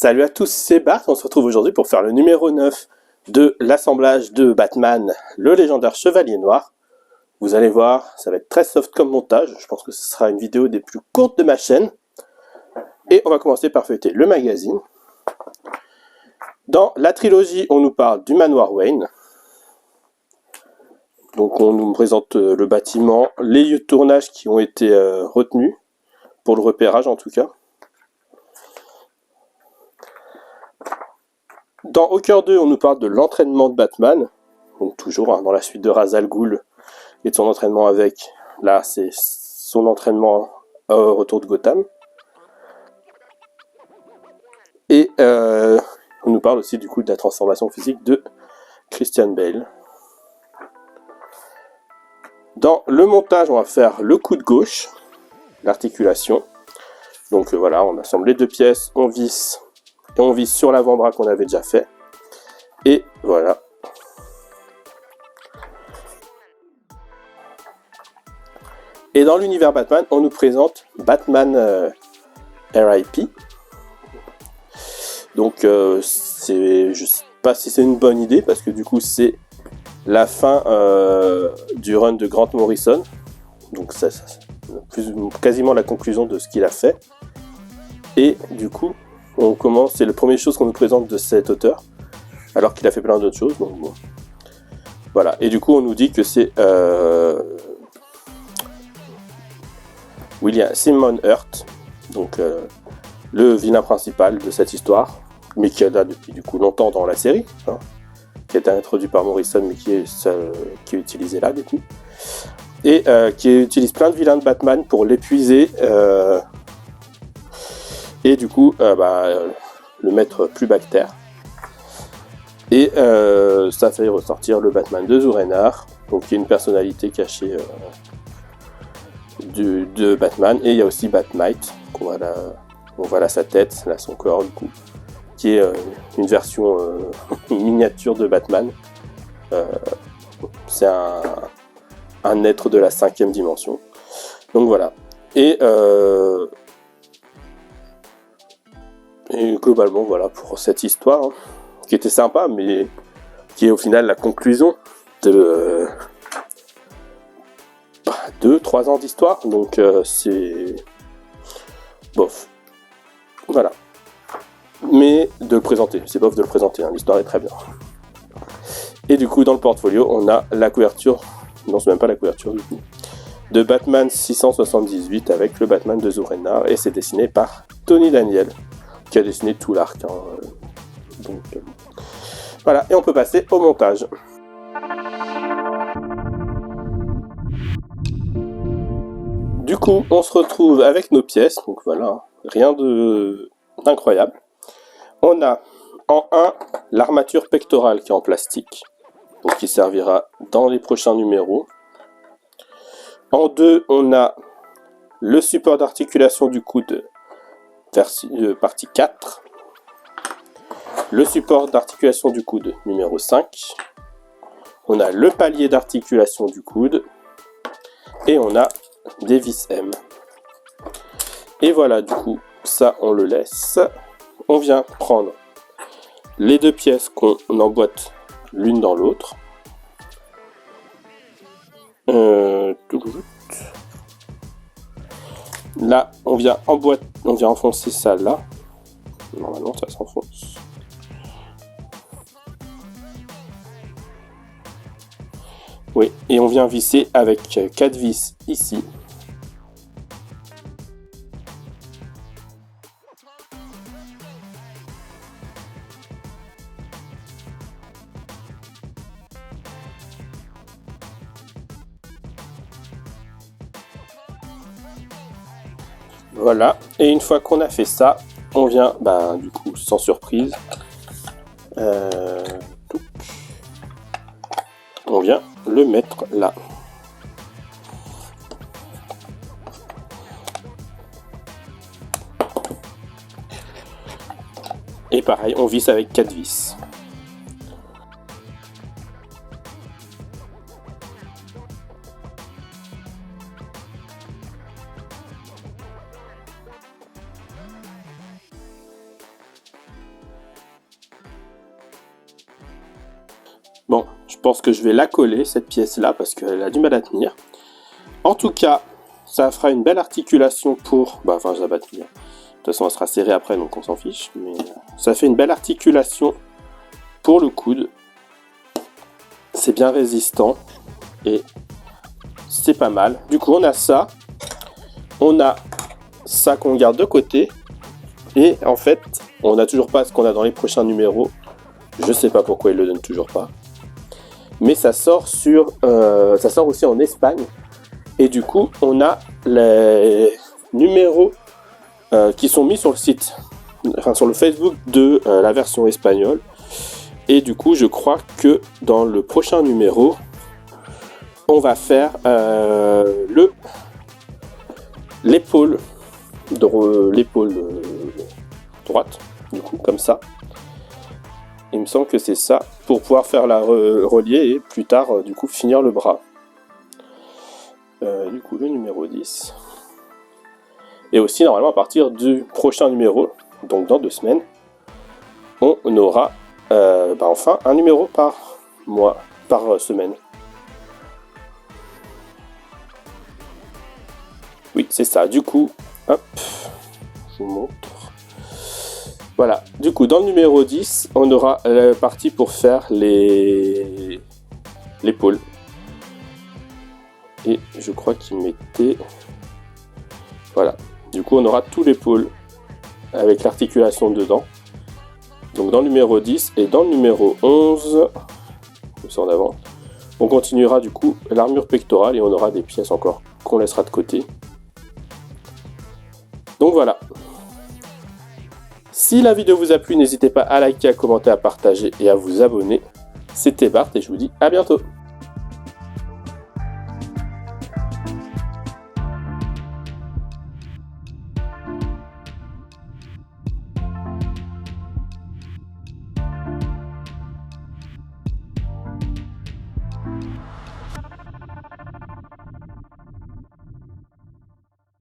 Salut à tous, c'est Bart, on se retrouve aujourd'hui pour faire le numéro 9 de l'assemblage de Batman, le légendaire Chevalier Noir. Vous allez voir, ça va être très soft comme montage, je pense que ce sera une vidéo des plus courtes de ma chaîne. Et on va commencer par feuilleter le magazine. Dans la trilogie, on nous parle du manoir Wayne. Donc on nous présente le bâtiment, les lieux de tournage qui ont été retenus, pour le repérage en tout cas. Dans Au cœur 2, on nous parle de l'entraînement de Batman, donc toujours dans la suite de Ra's al Ghul et de son entraînement avec, là c'est son entraînement au retour de Gotham. Et on nous parle aussi du coup de la transformation physique de Christian Bale. Dans le montage, on va faire le coup de gauche, l'articulation. Donc voilà, on assemble les deux pièces, on visse, et on visse sur l'avant-bras qu'on avait déjà fait. Et voilà. Et dans l'univers Batman, on nous présente Batman RIP. Donc je sais pas si c'est une bonne idée, parce que du coup c'est la fin du run de Grant Morrison. Donc ça quasiment la conclusion de ce qu'il a fait. Et du coup, on commence, c'est la première chose qu'on nous présente de cet auteur, alors qu'il a fait plein d'autres choses. Donc bon. Voilà. Et du coup, on nous dit que c'est William Simon Hurt, donc le vilain principal de cette histoire, mais qui est là depuis du coup longtemps dans la série, qui a été introduit par Morrison, mais qui est utilisé là depuis, et qui utilise plein de vilains de Batman pour l'épuiser, et du coup le mettre plus bactère. Et ça fait ressortir le Batman de Zur-En-Arrh, donc qui est une personnalité cachée de Batman. Et il y a aussi Bat-Mite, on voit là sa tête, là son corps du coup, qui est une version une miniature de Batman. C'est un être de la 5e dimension. Donc voilà. Et globalement voilà pour cette histoire, qui était sympa, mais qui est au final la conclusion de 2-3 ans d'histoire, donc c'est bof. Voilà. Mais de le présenter, c'est bof de le présenter, l'histoire est très bien. Et du coup, dans le portfolio, on a la couverture, non c'est même pas la couverture du coup, de Batman 678 avec le Batman de Zur-En-Arrh, et c'est dessiné par Tony Daniel, qui a dessiné tout l'arc. Donc voilà, et on peut passer au montage. Du coup, on se retrouve avec nos pièces, donc voilà, rien d'incroyable. On a en 1 l'armature pectorale qui est en plastique, donc qui servira dans les prochains numéros. En 2, on a le support d'articulation du coude, partie 4. Le support d'articulation du coude numéro 5. On a le palier d'articulation du coude. Et on a des vis M. Et voilà, du coup, ça on le laisse. On vient prendre les deux pièces qu'on emboîte l'une dans l'autre. Là, on vient enfoncer ça là. Normalement, ça s'enfonce. Oui, et on vient visser avec 4 vis ici. Voilà, et une fois qu'on a fait ça, on vient, du coup, sans surprise, on vient le mettre là. Et pareil, on visse avec 4 vis. Bon, je pense que je vais la coller, cette pièce-là, parce qu'elle a du mal à tenir. En tout cas, ça fera une belle articulation pour... Bah, enfin, ça va tenir. De toute façon, elle sera serrée après, donc on s'en fiche. Mais ça fait une belle articulation pour le coude. C'est bien résistant. Et c'est pas mal. Du coup, on a ça. On a ça qu'on garde de côté. Et en fait, on n'a toujours pas ce qu'on a dans les prochains numéros. Je sais pas pourquoi ils le donnent toujours pas. Mais ça sort ça sort aussi en Espagne. Et du coup, on a les numéros qui sont mis sur le site, enfin sur le Facebook de la version espagnole. Et du coup, je crois que dans le prochain numéro, on va faire l'épaule droite, du coup, comme ça. Il me semble que c'est ça, pour pouvoir faire la relier et plus tard, du coup, finir le bras. Du coup, le numéro 10. Et aussi, normalement, à partir du prochain numéro, donc dans 2 semaines, on aura enfin un numéro par mois, par semaine. Oui, c'est ça. Du coup, hop, je vous montre. Voilà. Du coup, dans le numéro 10, on aura la partie pour faire l'épaule. Et je crois qu'il mettait... Voilà. Du coup, on aura tout l'épaule avec l'articulation dedans. Donc dans le numéro 10 et dans le numéro 11, en avant, on continuera du coup l'armure pectorale et on aura des pièces encore qu'on laissera de côté. Donc voilà. Si la vidéo vous a plu, n'hésitez pas à liker, à commenter, à partager et à vous abonner. C'était Bart et je vous dis à bientôt.